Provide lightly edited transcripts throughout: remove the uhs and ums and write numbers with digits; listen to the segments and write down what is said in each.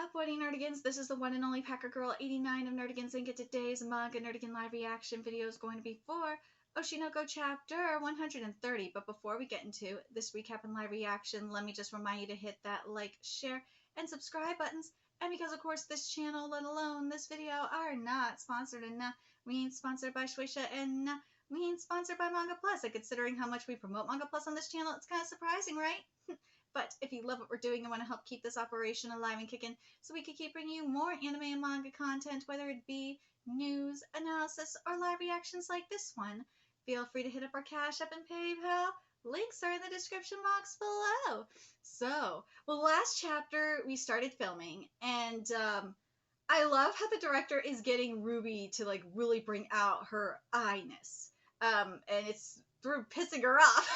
up, Woody Nerdigans? This is the one and only Packer Girl 89 of Nerdigans, and today's Manga Nerdigan live reaction video is going to be for Oshinoko chapter 130. But before we get into this recap and live reaction, let me just remind you to hit that like, share, and subscribe buttons. And because, of course, this channel, let alone this video, are not sponsored, and we ain't sponsored by Shueisha, and we ain't sponsored by Manga Plus. And considering how much we promote Manga Plus on this channel, it's kind of surprising, right? But if you love what we're doing and want to help keep this operation alive and kicking so we can keep bringing you more anime and manga content, whether it be news, analysis, or live reactions like this one, feel free to hit up our Cash App and PayPal. Links are in the description box below. So, well, last chapter we started filming, and I love how the director is getting Ruby to like really bring out her I-ness. And it's through pissing her off.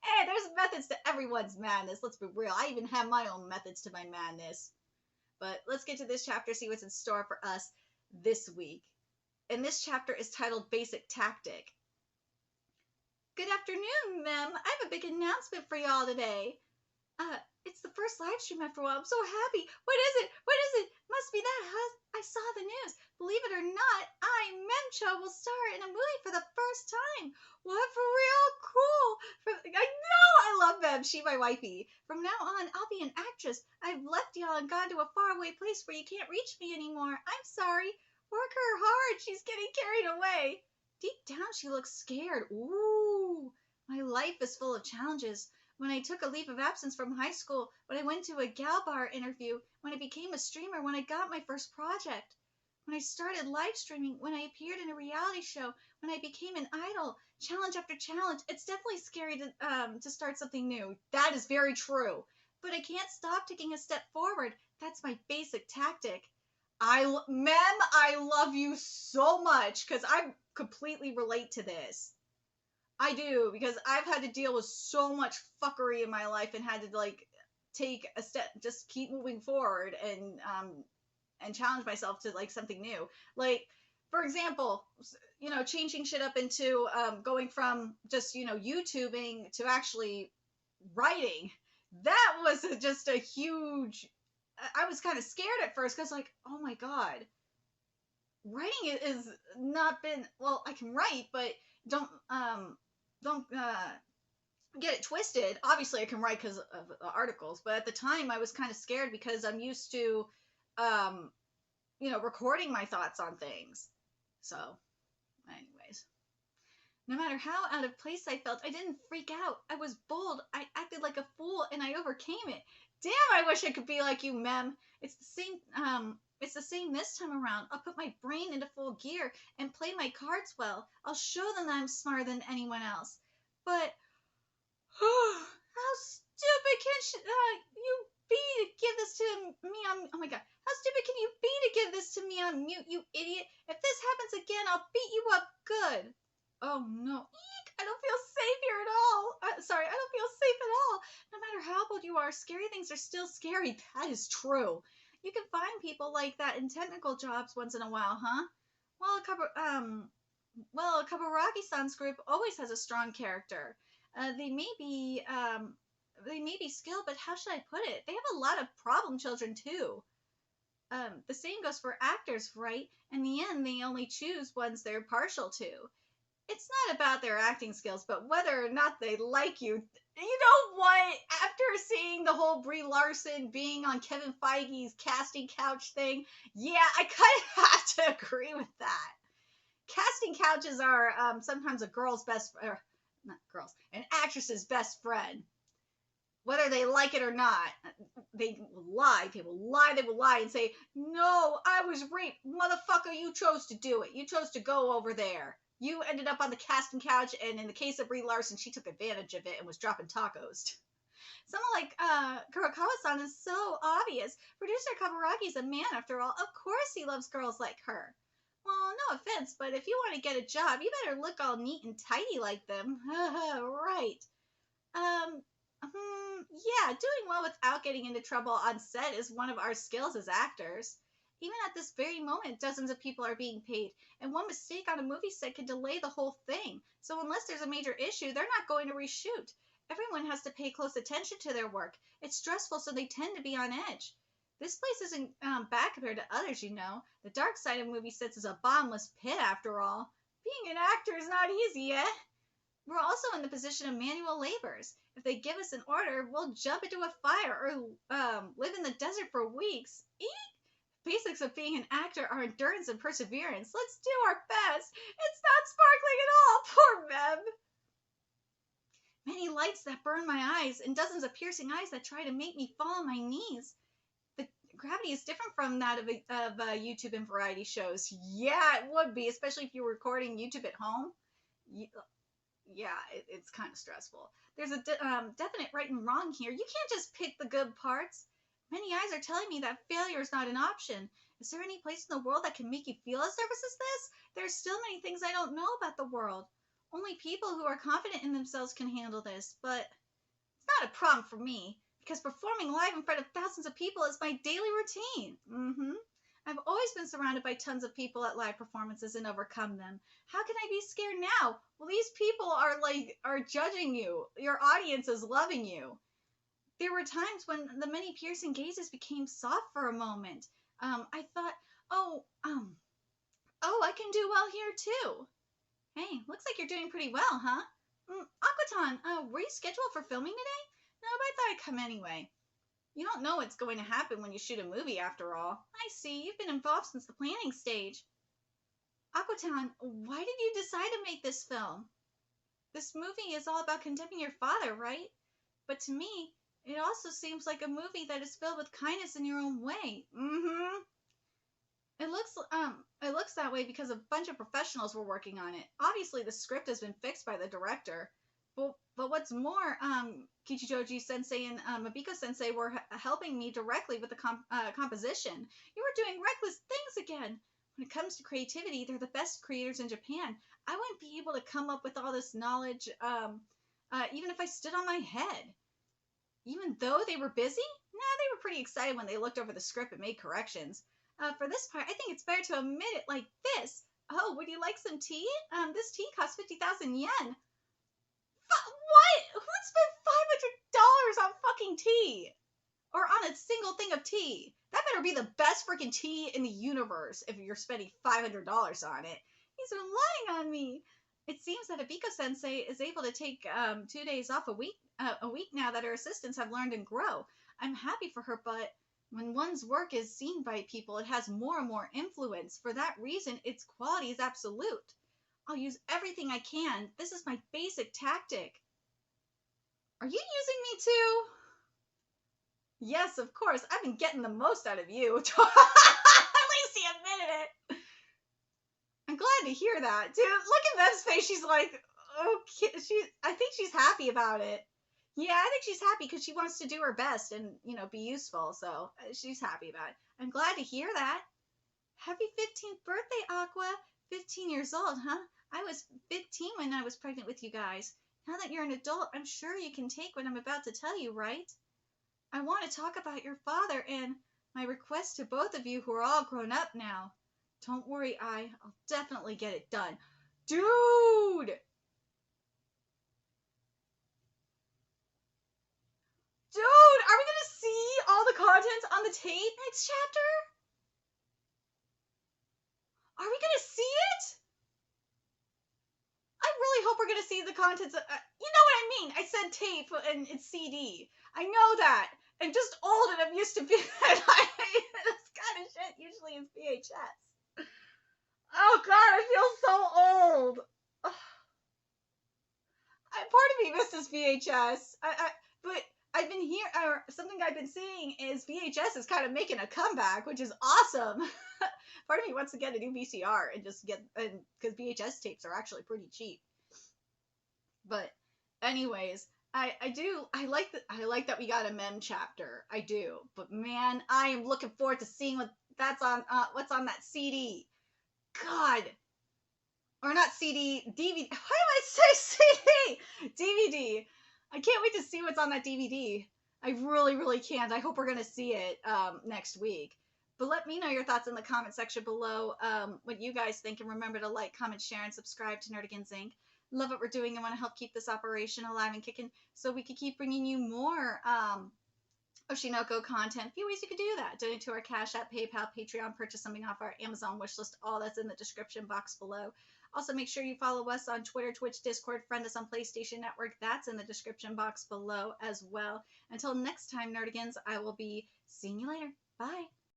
Hey, there's methods to everyone's madness. Let's be real. I even have my own methods to my madness. But let's get to this chapter, see what's in store for us this week. And this chapter is titled Basic Tactic. Good afternoon, Mem. I have a big announcement for y'all today. It's the first live stream after a while. I'm so happy. What is it? What is it? Must be that, huh? I saw the news. Believe it or not, Memcho will star in a movie for the first time. What, for real? Cool. I know I love Mem. She my wifey. From now on, I'll be an actress. I've left y'all and gone to a faraway place where you can't reach me anymore. I'm sorry. Work her hard. She's getting carried away. Deep down, she looks scared. Ooh, my life is full of challenges. When I took a leave of absence from high school, when I went to a gal bar interview, when I became a streamer, when I got my first project, when I started live streaming, when I appeared in a reality show, when I became an idol, challenge after challenge, it's definitely scary to start something new. That is very true. But I can't stop taking a step forward. That's my basic tactic. Mem, I love you so much because I completely relate to this. I do, because I've had to deal with so much fuckery in my life and had to like take a step, just keep moving forward and challenge myself to like something new. Like, for example, you know, changing shit up into going from just, you know, YouTubing to actually writing. That was just a huge. I was kind of scared at first because like, oh my god, writing is not been well. I can write, but don't get it twisted. Obviously, I can write because of the articles, but at the time, I was kind of scared because I'm used to, you know, recording my thoughts on things. So, anyways, no matter how out of place I felt, I didn't freak out. I was bold. I acted like a fool, and I overcame it. Damn, I wish I could be like you, Mem. It's the same. It's the same this time around. I'll put my brain into full gear and play my cards well. I'll show them that I'm smarter than anyone else. But how stupid can you be to give this to me on? Oh my god! How stupid can you be to give this to me on mute, you idiot? If this happens again, I'll beat you up good. Oh no! Eek! I don't feel safe here at all. Sorry, I don't feel safe at all. No matter how bold you are, scary things are still scary. That is true. You can find people like that in technical jobs once in a while, huh? Well, a Kaburagi-san's group always has a strong character. They may be skilled, but how should I put it? They have a lot of problem children too. The same goes for actors, right? In the end, they only choose ones they're partial to. It's not about their acting skills, but whether or not they like you. You know what? After seeing the whole Brie Larson being on Kevin Feige's casting couch thing, yeah, I kind of have to agree with that. Casting couches are sometimes a girl's an actress's best friend. Whether they like it or not, they will lie and say, no, I was raped. Motherfucker, you chose to do it. You chose to go over there. You ended up on the casting couch, and in the case of Brie Larson, she took advantage of it and was dropping tacos. Someone like Kurokawa-san is so obvious. Producer Kaburagi is a man, after all. Of course he loves girls like her. Well, no offense, but if you want to get a job, you better look all neat and tidy like them. Right. Yeah, doing well without getting into trouble on set is one of our skills as actors. Even at this very moment, dozens of people are being paid, and one mistake on a movie set can delay the whole thing. So unless there's a major issue, they're not going to reshoot. Everyone has to pay close attention to their work. It's stressful, so they tend to be on edge. This place isn't bad compared to others, you know. The dark side of movie sets is a bottomless pit, after all. Being an actor is not easy, eh? We're also in the position of manual laborers. If they give us an order, we'll jump into a fire or live in the desert for weeks. Eat! Basics of being an actor are endurance and perseverance. Let's do our best. It's not sparkling at all. Poor Meb. Many lights that burn my eyes and dozens of piercing eyes that try to make me fall on my knees. The gravity is different from that of YouTube and variety shows. Yeah, it would be, especially if you're recording YouTube at home. Yeah, it's kind of stressful. There's a definite right and wrong here. You can't just pick the good parts. Many eyes are telling me that failure is not an option. Is there any place in the world that can make you feel as nervous as this? There's still many things I don't know about the world. Only people who are confident in themselves can handle this, but it's not a problem for me, because performing live in front of thousands of people is my daily routine. I've always been surrounded by tons of people at live performances and overcome them. How can I be scared now? Well, these people are judging you. Your audience is loving you. There were times when the many piercing gazes became soft for a moment. I thought, oh, I can do well here too. Hey, looks like you're doing pretty well, huh? Aquaton, were you scheduled for filming today? No, but I thought I'd come anyway. You don't know what's going to happen when you shoot a movie, after all. I see, you've been involved since the planning stage. Aquaton, why did you decide to make this film? This movie is all about condemning your father, right? But to me, it also seems like a movie that is filled with kindness in your own way. It looks that way because a bunch of professionals were working on it. Obviously, the script has been fixed by the director. But what's more, Kichijoji Sensei and Mabiko Sensei were helping me directly with the composition. You were doing reckless things again. When it comes to creativity, they're the best creators in Japan. I wouldn't be able to come up with all this knowledge, even if I stood on my head. Even though they were busy? Nah, they were pretty excited when they looked over the script and made corrections. For this part, I think it's better to omit it like this. Oh, would you like some tea? This tea costs 50,000 yen. What? Who'd spend $500 on fucking tea? Or on a single thing of tea? That better be the best freaking tea in the universe if you're spending $500 on it. He's relying on me. It seems that Abiko Sensei is able to take 2 days off a week now that her assistants have learned and grow. I'm happy for her, but when one's work is seen by people, it has more and more influence. For that reason, its quality is absolute. I'll use everything I can. This is my basic tactic. Are you using me too? Yes, of course. I've been getting the most out of you. At least you admitted it. I'm glad to hear that. Dude, look at Mev's face. She's like, okay. I think she's happy about it. Yeah, I think she's happy because she wants to do her best and, be useful. So she's happy about it. I'm glad to hear that. Happy 15th birthday, Aqua. 15 years old, huh? I was 15 when I was pregnant with you guys. Now that you're an adult, I'm sure you can take what I'm about to tell you, right? I want to talk about your father and my request to both of you who are all grown up now. Don't worry, I'll definitely get it done. Dude! Dude, are we going to see all the contents on the tape next chapter? Are we going to see it? I really hope we're going to see the contents. You know what I mean? I said tape and it's CD. I know that. And just old and I'm used to being this kind of shit usually is VHS. Oh God, I feel so old. Part of me misses VHS. But I've been here, or something I've been seeing is VHS is kind of making a comeback, which is awesome. Part of me wants to get a new VCR and just because VHS tapes are actually pretty cheap. But anyways, I like that we got a mem chapter. I do. But man, I am looking forward to seeing what's on that CD. God. Or not CD, DVD. Why do I say CD? DVD. I can't wait to see what's on that DVD. I really, really can't. I hope we're going to see it next week. But let me know your thoughts in the comment section below, what you guys think. And remember to like, comment, share, and subscribe to Nerdigans Inc. love what we're doing and want to help keep this operation alive and kicking so we can keep bringing you more Oshinoko content. A few ways you could do that. Donate to our Cash App, PayPal, Patreon, purchase something off our Amazon wishlist. All that's in the description box below. Also, make sure you follow us on Twitter, Twitch, Discord, friend us on PlayStation Network. That's in the description box below as well. Until next time, Nerdigans, I will be seeing you later. Bye.